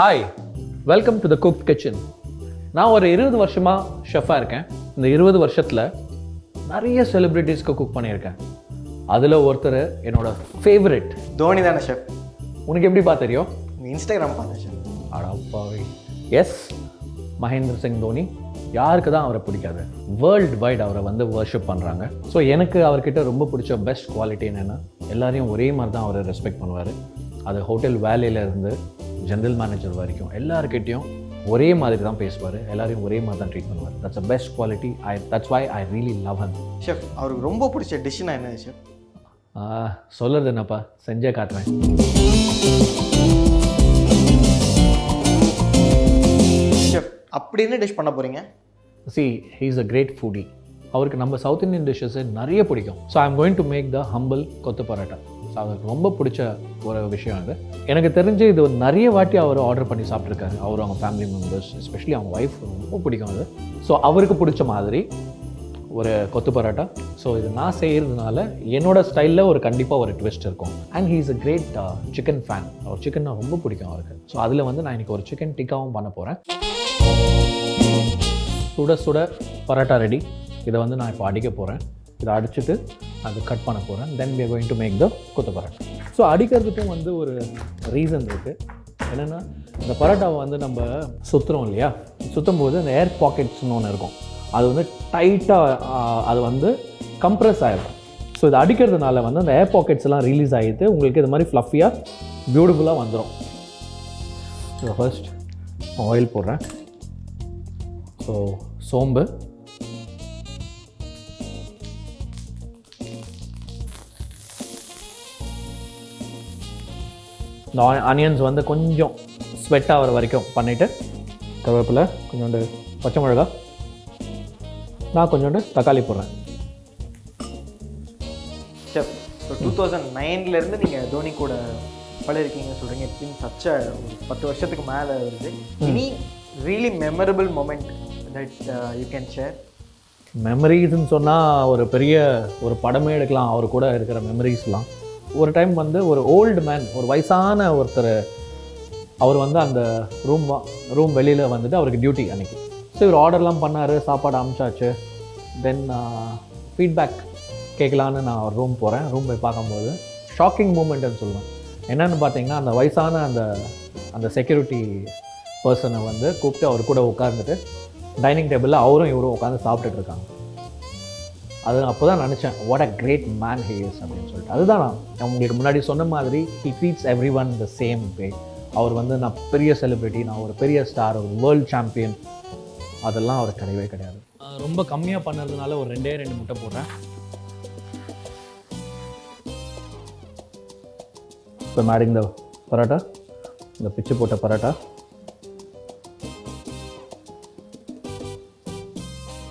Hi, welcome to the cook kitchen. நான் ஒரு 20 வருஷமாக ஷெஃபாக இருக்கேன். இந்த 20 வருஷத்தில் நிறைய செலிப்ரிட்டிஸ்க்கு குக் பண்ணியிருக்கேன். அதில் ஒருத்தர் என்னோட ஃபேவரெட். தோனி தானே ஷெஃப்? உனக்கு எப்படிப்பா தெரியும்? இன்ஸ்டாகிராம் பார்த்தேன் ஷெஃப். அடப்பாவி, எஸ், மகேந்திர சிங் தோனி. யாருக்கு தான் அவரை பிடிக்காது? வேர்ல்டு வைட் அவரை வந்து வர்ஷிப் பண்ணுறாங்க. ஸோ எனக்கு அவர்கிட்ட ரொம்ப பிடிச்ச பெஸ்ட் குவாலிட்டி என்னென்னா, எல்லாரையும் ஒரே மாதிரி தான் அவரை ரெஸ்பெக்ட் பண்ணுவார். அது ஹோட்டல் வேலையிலேருந்து ஜென்ரல் மேனேஜர் வரைக்கும் எல்லாருக்கிட்டையும் ஒரே மாதிரி தான் பேசுவார். எல்லாரையும் ஒரே மாதிரி தான் ட்ரீட் பண்ணுவார். That's a best quality. That's why I really love him. Chef, அவருக்கு ரொம்ப பிடிச்ச டிஷ்னா என்ன ஷெஃப்? சொல்கிறது என்னப்பா, செஞ்சே காட்டுறேன். ஷெஃப், அப்படி என்ன டிஷ் பண்ண போகிறீங்க? he is a great foodie. அவருக்கு நம்ம சவுத் இந்தியன் டிஷ்ஷஸ் நிறைய பிடிக்கும். So I'm going to make the humble kottu parotta. So அவருக்கு ரொம்ப பிடிச்ச ஒரு விஷயம் அது. எனக்கு தெரிஞ்சு இது நிறைய வாட்டி அவர் ஆர்டர் பண்ணி சாப்பிட்ருக்காரு. அவர் அவங்க ஃபேமிலி மெம்பர்ஸ், எஸ்பெஷலி அவங்க ஒய்ஃப் ரொம்ப பிடிக்கும் அது. ஸோ அவருக்கு பிடிச்ச மாதிரி ஒரு கொத்து பரோட்டா. ஸோ இது நான் செய்கிறதுனால என்னோடய ஸ்டைலில் ஒரு கண்டிப்பாக ஒரு ட்விஸ்ட் இருக்கும். And he is a great chicken fan. அவர் சிக்கன்னா ரொம்ப பிடிக்கும் அவருக்கு. ஸோ அதில் வந்து நான் இன்றைக்கி ஒரு சிக்கன் டிக்காவும் பண்ண போகிறேன். சுட சுட பரோட்டா ரெடி. இதை வந்து நான் இப்போ அடிக்க போகிறேன். இதை அடிச்சுட்டு அது கட் பண்ண போகிறேன். தென் we are going to make the கொத்து பரோட்டா. ஸோ அடிக்கிறதுக்கும் வந்து ஒரு ரீசன் இருக்குது. என்னென்னா, இந்த பரோட்டாவை வந்து நம்ம சுற்றுறோம் இல்லையா, சுற்றும் போது அந்த ஏர் பாக்கெட்ஸ்னு ஒன்று இருக்கும். அது வந்து டைட்டாக அது வந்து கம்ப்ரெஸ் ஆகிருக்கும். ஸோ இதை அடிக்கிறதுனால வந்து அந்த ஏர் பாக்கெட்ஸ் எல்லாம் ரிலீஸ் ஆகிட்டு உங்களுக்கு இது மாதிரி ஃப்ளஃபியாக பியூட்டிஃபுல்லாக வந்துடும். ஸோ ஃபர்ஸ்ட் ஆயில் போடுறேன். ஸோ சோம்பு, இந்த ஆனியன்ஸ் வந்து கொஞ்சம் ஸ்வெட் ஆகிற வரைக்கும் பண்ணிவிட்டு, கருவேப்பிலை, கொஞ்சோண்டு பச்சை மிளகா, நான் கொஞ்சோண்டு தக்காளி போடுறேன். ஷெஃப், ஸோ 2009லேருந்து நீங்கள் தோனி கூட பழகிருக்கீங்க சொல்கிறீங்க. இட்ஸ் சச்ச ஒரு 10 வருஷத்துக்கு மேலே வருது. Any really memorable moment that you can share? மெமரிஸ்ன்னு சொன்னால் ஒரு பெரிய ஒரு படமே எடுக்கலாம் அவர் கூட இருக்கிற மெமரிஸ்லாம். ஒரு டைம் வந்து ஒரு ஓல்டு மேன், ஒரு வயசான ஒருத்தர், அவர் வந்து அந்த ரூம் வெளியில் வந்துட்டு அவருக்கு டியூட்டி அன்றைக்கி. ஸோ இவர் ஆர்டர்லாம் பண்ணார், சாப்பாடு அனுப்பிச்சாச்சு. தென் ஃபீட்பேக் கேட்கலான்னு நான் ஒரு ரூம் போகிறேன். ரூம் போய் பார்க்கும்போது ஷாக்கிங் மூமெண்ட்டுன்னு சொல்லுவேன். என்னென்னு பார்த்தீங்கன்னா, அந்த வயசான அந்த செக்யூரிட்டி பர்சனை வந்து கூப்பிட்டு அவர் கூட உட்காந்துட்டு டைனிங் டேபிளில் அவரும் இவரும் உட்காந்து சாப்பிட்டுட்டு இருக்காங்க. அது அப்போ தான் நினச்சேன், what a great man he is அப்படின்னு சொல்லிட்டு. அதுதான் நான் உங்களுக்கு முன்னாடி சொன்ன மாதிரி, he treats everyone the same way. அவர் வந்து நான் பெரிய செலிப்ரிட்டி, நான் ஒரு பெரிய ஸ்டார், ஒரு வேர்ல்டு சாம்பியன், அதெல்லாம் அவர் கிடையவே கிடையாது. ரொம்ப கம்மியாக பண்ணதுனால ஒரு 2 முட்டை போடுறேன். இப்போ மேடிங் த பரோட்டா, இந்த பிச்சு போட்ட பரோட்டா.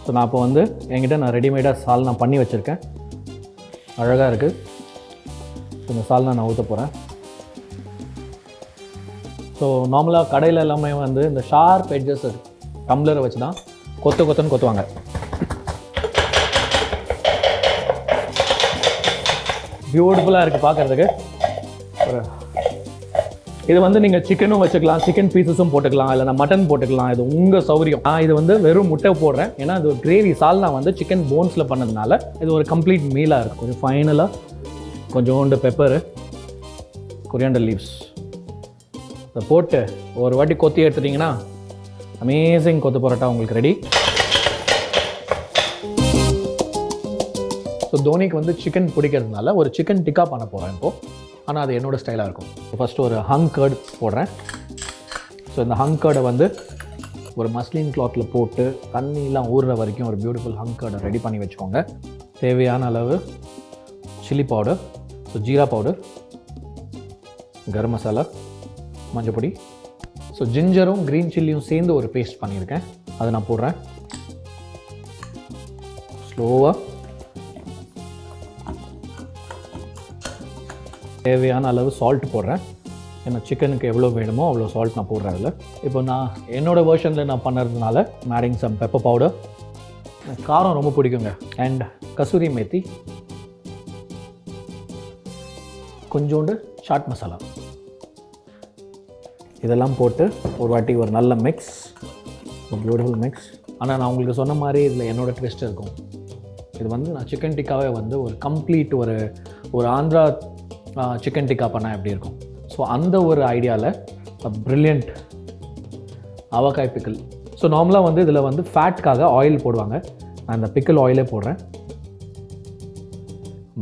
ஸோ நான் இப்போ வந்து என்கிட்ட நான் ரெடிமேடாக சால்னா பண்ணி வச்சுருக்கேன். அழகாக இருக்குது. இந்த சால்னா நான் ஊற்ற போகிறேன். ஸோ நார்மலாக கடையில் எல்லாமே வந்து இந்த ஷார்ப் எட்ஜஸ் டம்ளரை வச்சு தான் கொத்துன்னு கொத்துவாங்க. பியூட்டிஃபுல்லாக இருக்குது பார்க்குறதுக்கு. ஒரு இது வந்து நீங்கள் சிக்கனும் வச்சுக்கலாம், சிக்கன் பீசஸும் போட்டுக்கலாம், இல்லை நான் மட்டன் போட்டுக்கலாம். இது உங்கள் சௌகரியம். இது வந்து வெறும் முட்டை போடுறேன். ஏன்னா இது ஒரு கிரேவி சால்னா வந்து சிக்கன் போன்ஸில் பண்ணதுனால இது ஒரு கம்ப்ளீட் மீலாக இருக்கும். கொஞ்சம் ஃபைனலாக கொஞ்சோண்டு பெப்பரு, கொரியாண்டர் லீவ்ஸ் இதை போட்டு ஒரு வாட்டி கொத்தி எடுத்துட்டிங்கன்னா அமேசிங் கொத்து பரோட்டா உங்களுக்கு ரெடி. ஸோ தோனிக்கு வந்து சிக்கன் பிடிக்கிறதுனால ஒரு சிக்கன் டிக்கா பண்ண போகிறேன் இப்போது. ஆனால் அது என்னோடய ஸ்டைலாக இருக்கும். ஃபஸ்ட்டு ஒரு ஹங் கர்ட் போடுறேன். ஸோ இந்த ஹங் கர்டை வந்து ஒரு மஸ்லின் கிளாத்தில் போட்டு தண்ணியெலாம் ஊறுற வரைக்கும் ஒரு பியூட்டிஃபுல் ஹங் கர்டை ரெடி பண்ணி வச்சுக்கோங்க. தேவையான அளவு சில்லி பவுடர், ஸோ ஜீரா பவுடர், கரம் மசாலா, மஞ்சள் பொடி, ஸோ ஜிஞ்சரும் க்ரீன் சில்லியும் சேர்ந்து ஒரு பேஸ்ட் பண்ணியிருக்கேன், அதை நான் போடுறேன். ஸ்லோவாக தேவையான அளவு சால்ட் போடுறேன். ஏன்னா சிக்கனுக்கு எவ்வளோ வேணுமோ அவ்வளோ சால்ட் நான் போடுறேன் அதில். இப்போ நான் என்னோடய வேர்ஷனில் நான் பண்ணுறதுனால மேடிங் சம் பெப்பர் பவுடர். காரம் ரொம்ப பிடிக்குங்க. அண்ட் கசூரி மேத்தி, கொஞ்சோண்டு சாட் மசாலா. இதெல்லாம் போட்டு ஒரு வாட்டி ஒரு நல்ல மிக்ஸ், ஒரு பியூட்டிஃபுல் மிக்ஸ். ஆனால் நான் உங்களுக்கு சொன்ன மாதிரி இதில் என்னோடய ட்விஸ்ட் இருக்கும். இது வந்து நான் சிக்கன் டிக்காவே வந்து ஒரு கம்ப்ளீட் ஒரு ஆந்திரா சிக்கன் டிக்கா பண்ணால் எப்படி இருக்கும். ஸோ அந்த ஒரு ஐடியாவில் ப்ரில்லியண்ட் அவக்காய் பிக்கிள். ஸோ நார்மலாக வந்து இதில் வந்து ஃபேட்காக ஆயில் போடுவாங்க. நான் இந்த பிக்கிள் ஆயிலே போடுறேன்.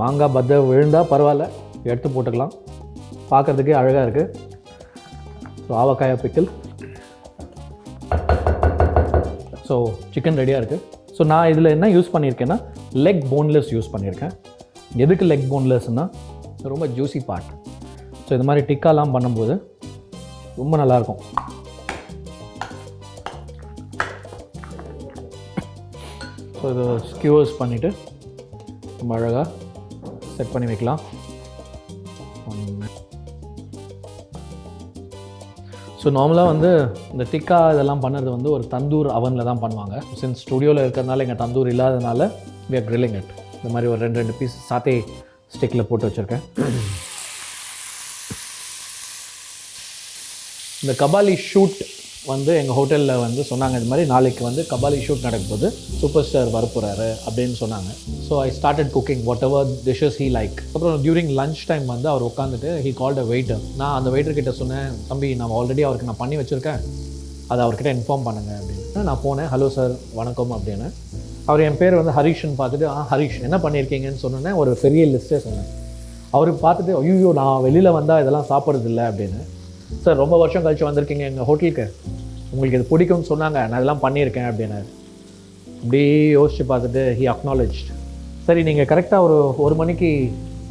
மாங்காய் பத்தை விழுந்தால் பரவாயில்ல, எடுத்து போட்டுக்கலாம், பார்க்குறதுக்கே அழகாக இருக்குது. So avakaya pickle. So chicken ரெடியாக இருக்குது. ஸோ நான் இதில் என்ன யூஸ் பண்ணியிருக்கேன்னா லெக் போன்லெஸ் யூஸ் பண்ணியிருக்கேன். எதுக்கு லெக் போன்லெஸ்னால் ரொம்ப ஜூஸி பார்ட். ஸோ இது மாதிரி டிக்காலாம் பண்ணும்போது ரொம்ப நல்லாயிருக்கும். ஸோ இது ஸ்கியூவர்ஸ் பண்ணிவிட்டு ரொம்ப அழகாக செட் பண்ணி வைக்கலாம். ஸோ நார்மலாக வந்து இந்த டிக்கா இதெல்லாம் பண்ணுறது வந்து ஒரு தந்தூர் அவனில் தான் பண்ணுவாங்க. சின்ஸ் ஸ்டுடியோவில் இருக்கிறதுனால எங்கள் தந்தூர் இல்லாததுனால we are grilling it. இந்த மாதிரி ஒரு 2 பீஸ் சாத்தே ஸ்டிக்கில் போட்டு வச்சுருக்கேன். இந்த கபாலி ஷூட் வந்து எங்கள் ஹோட்டலில் வந்து சொன்னாங்க, இது மாதிரி நாளைக்கு வந்து கபாலி ஷூட் நடக்கும்போது சூப்பர் ஸ்டார் வரப்போகிறாரு அப்படின்னு சொன்னாங்க. So I started cooking what ever dishes he like. அப்புறம் டியூரிங் லஞ்ச் டைம் வந்து அவர் உட்காந்துட்டு ஹீ கால்ட் அ வெயிட்டர். நான் அந்த வெயிட்டர்கிட்ட சொன்னேன், தம்பி நான் ஆல்ரெடி அவருக்கு நான் பண்ணி வச்சுருக்கேன், அதை அவர்கிட்ட இன்ஃபார்ம் பண்ணுங்கள் அப்படின்னு. நான் போனேன், ஹலோ சார் வணக்கம் அப்படின்னு. அவர் என் பேர் வந்து ஹரிஷ்ன்னு பார்த்துட்டு, ஹரிஷ் என்ன பண்ணியிருக்கீங்கன்னு சொன்னேன்னே ஒரு பெரிய லிஸ்ட்டே சொன்னேன். அவருக்கு பார்த்துட்டு, ஐயோ நான் வெளியில் வந்தால் இதெல்லாம் சாப்பிட்றது இல்லை அப்படின்னு. சார் ரொம்ப வருஷம் கழிச்சு வந்திருக்கீங்க எங்கள் ஹோட்டலுக்கு, உங்களுக்கு இது பிடிக்கும்னு சொன்னாங்க, நான் இதெல்லாம் பண்ணியிருக்கேன் அப்படின்னு. அப்படி யோசித்து பார்த்துட்டு ஹி அக்னாலேஜ். சரி நீங்கள் கரெக்டாக ஒரு மணிக்கு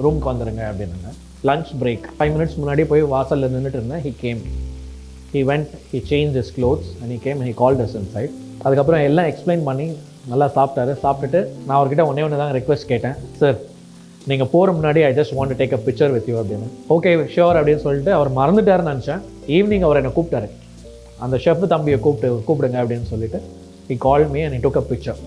ரூமுக்கு வந்துடுங்க அப்படின்னாங்க. லஞ்ச் பிரேக் 5 மினிட்ஸ் முன்னாடியே போய் வாசலில் நின்றுட்டு இருந்தேன். He came, he went, he change his clothes and he came, he called us inside. அதுக்கப்புறம் எல்லாம் எக்ஸ்பிளைன் பண்ணி நல்லா சாப்பிட்டாரு. சாப்பிட்டுட்டு நான் அவர்கிட்ட ஒன்று தான் ரெக்வெஸ்ட் கேட்டேன், சார் நீங்கள் போகிற முன்னாடி I just want to take a picture with you அப்படின்னு. ஓகே ஷியோர் அப்படின்னு சொல்லிட்டு அவர் மறந்துட்டாருன்னு நினச்சேன். ஈவினிங் அவர் என்னை கூப்பிட்டாரு, அந்த ஷெஃப் தம்பியை கூப்பிடுங்க அப்படின்னு சொல்லிட்டு he called me and he took a picture.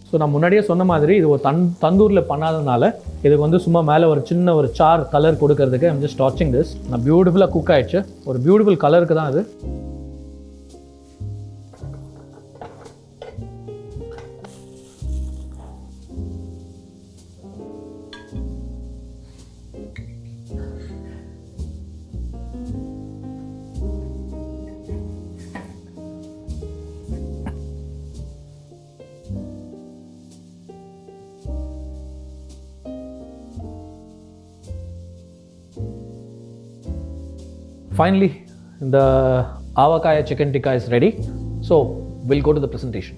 So நான் முன்னாடியே சொன்ன மாதிரி இது ஒரு தந்தூரில் பண்ணாததுனால இதுக்கு வந்து சும்மா மேலே ஒரு சின்ன ஒரு சார் கலர் கொடுக்கறதுக்கு ஐம் ஜஸ்ட் வாட்சிங் திஸ். நான் பியூட்டிஃபுல்லாக குக் ஆகிடுச்சு. ஒரு பியூட்டிஃபுல் கலருக்கு தான் அது. Finally, the avakaya chicken tikka is ready. So, we'll go to the presentation.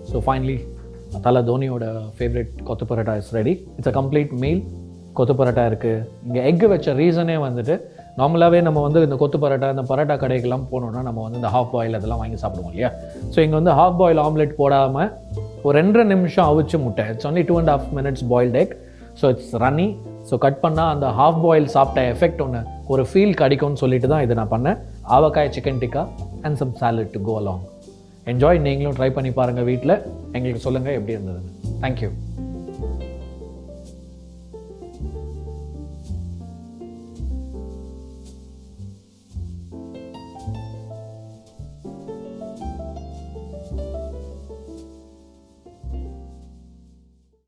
So finally, Thala Dhoniyoda favorite கொத்து parotta is ready. It's a complete meal. கொத்து பரோட்டா இருக்குது. இங்கே எக்கு வச்ச ரீசனே வந்துட்டு, நார்மலாகவே நம்ம வந்து இந்த கொத்து பரோட்டா, இந்த பரோட்டா கடைக்கெல்லாம் போனோம்னா நம்ம வந்து இந்த ஹாஃப் பாயில் அதெல்லாம் வாங்கி சாப்பிடுவோம் இல்லையா. ஸோ இங்கே வந்து ஹாஃப் பாயில் ஆம்லெட் போடாமல் ஒரு 2.5 நிமிஷம் அவிச்சு முட்டை. It's only 2.5 minutes boiled egg. So it's runny. So cut பண்ணால் அந்த ஹாஃப் பாயில் சாப்பிட்ட எஃபெக்ட் ஒன்று ஒரு ஃபீல் கிடைக்கும்னு சொல்லிட்டு தான் இதை நான் பண்ணேன். ஆவக்காய் chicken tikka and some salad to go along. Enjoy. நீங்களும் ட்ரை பண்ணி பாருங்கள் வீட்டில், எங்களுக்கு சொல்லுங்கள் எப்படி இருந்ததுன்னு. தேங்க்யூ.